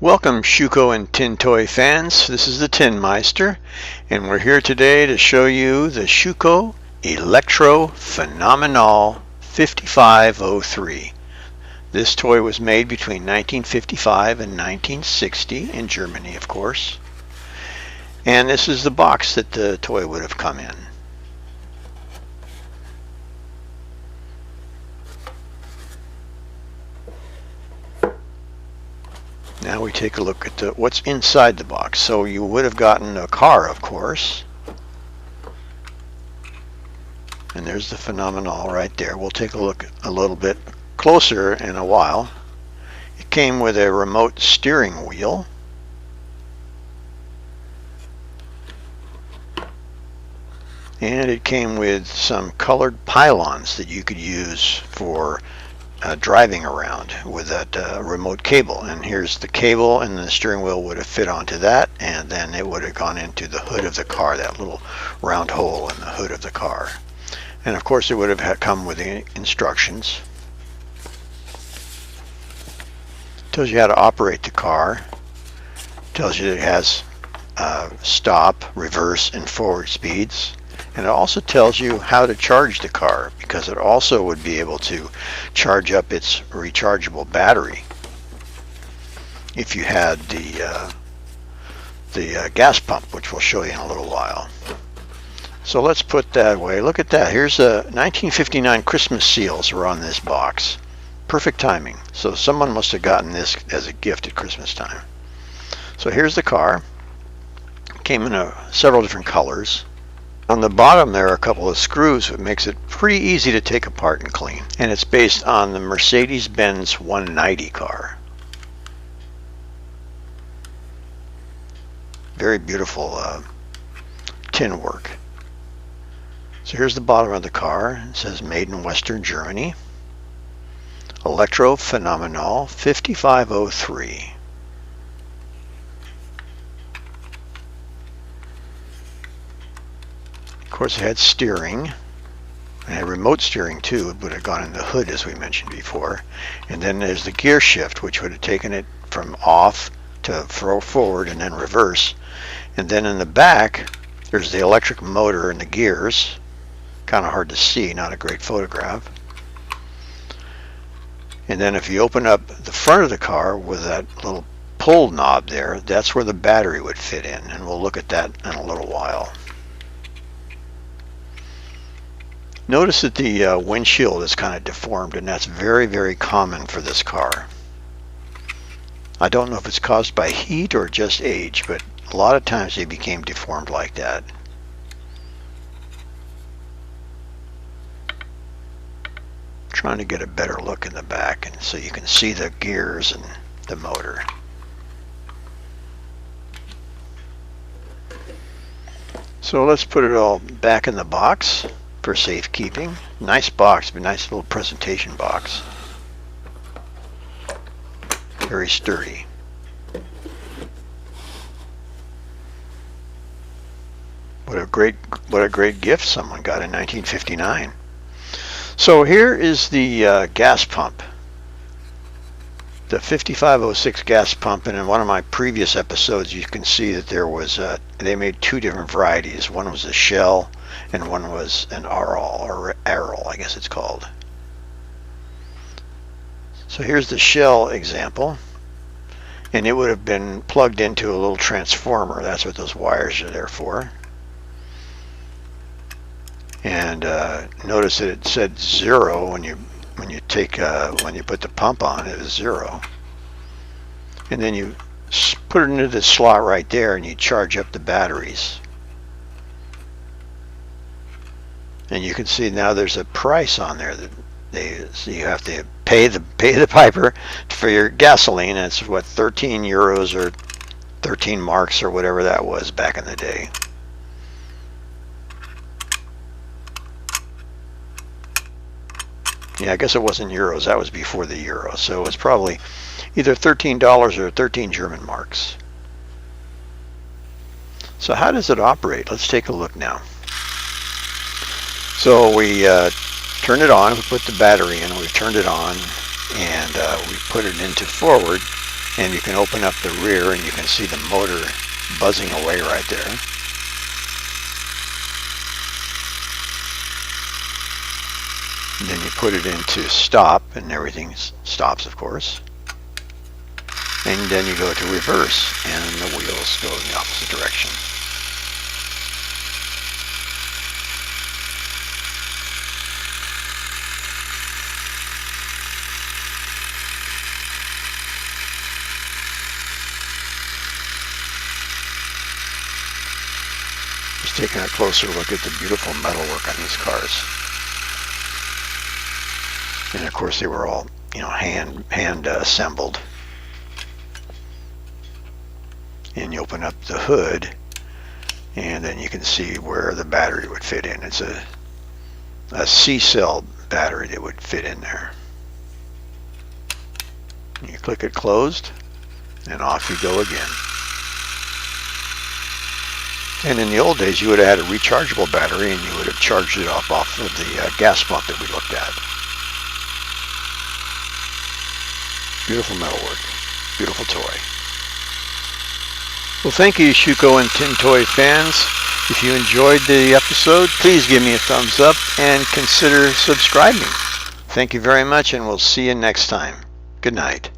Welcome Schuco and tin toy fans, this is the Tin Meister, and we're here today to show you the Schuco Elektro Phanomenal 5503. This toy was made between 1955 and 1960 in Germany, of course, and this is the box that the toy would have come in. Now we take a look at what's inside the box. So you would have gotten a car, of course. And there's the Phanomenal right there. We'll take a look a little bit closer in a while. It came with a remote steering wheel. And it came with some colored pylons that you could use for driving around with that remote cable. And here's the cable, and the steering wheel would have fit onto that, and then it would have gone into the hood of the car, that little round hole in the hood of the car. And of course it would have come with the instructions. Tells you how to operate the car. Tells you that it has stop, reverse, and forward speeds. And it also tells you how to charge the car, because it also would be able to charge up its rechargeable battery if you had the gas pump, which we'll show you in a little while. So let's put that away. Look at that. Here's a 1959 Christmas seals are on this box. Perfect timing. So someone must have gotten this as a gift at Christmas time. So here's the car. It came in several different colors. On the bottom there are a couple of screws, which makes it pretty easy to take apart and clean. And it's based on the Mercedes-Benz 190 car. Very beautiful tin work. So here's the bottom of the car. It says made in Western Germany. Elektro Phanomenal 5503. Of course, it had steering, and had remote steering too. It would have gone in the hood, as we mentioned before. And then there's the gear shift, which would have taken it from off to forward and then reverse. And then in the back, there's the electric motor and the gears. Kind of hard to see, not a great photograph. And then if you open up the front of the car with that little pull knob there, that's where the battery would fit in. And we'll look at that in a little while. Notice that the windshield is kind of deformed, and that's very, very common for this car. I don't know if it's caused by heat or just age, but a lot of times they became deformed like that. Trying to get a better look in the back, and so you can see the gears and the motor. So let's put it all back in the box for safekeeping. Nice box, but nice little presentation box. Very sturdy. What a great gift someone got in 1959. So here is the gas pump. The 5506 gas pump, and in one of my previous episodes you can see that there was they made two different varieties. One was a shell and one was an Aral, I guess it's called. So here's the shell example, and it would have been plugged into a little transformer. That's what those wires are there for. And notice that it said 0 when you put the pump on. It was 0, and then you put it into the slot right there, and you charge up the batteries. And you can see now there's a price on there that so you have to pay the piper for your gasoline. And it's what, 13 euros or 13 marks or whatever that was back in the day. Yeah, I guess it wasn't euros. That was before the euro. So it was probably either $13 or 13 German marks. So how does it operate? Let's take a look now. So we turn it on. We put the battery in. We've turned it on, and we put it into forward. And you can open up the rear and you can see the motor buzzing away right there. And then you put it into stop and everything stops, of course. And then you go to reverse and the wheels go in the opposite direction. Just taking a closer look at the beautiful metalwork on these cars. And of course they were all, hand assembled. And you open up the hood and then you can see where the battery would fit in. It's a C-cell battery that would fit in there. You click it closed and off you go again. And in the old days you would have had a rechargeable battery and you would have charged it off of the gas pump that we looked at. Beautiful metalwork, beautiful toy. Well, thank you, Schuco and Tin Toy fans. If you enjoyed the episode, please give me a thumbs up and consider subscribing. Thank you very much, and we'll see you next time. Good night.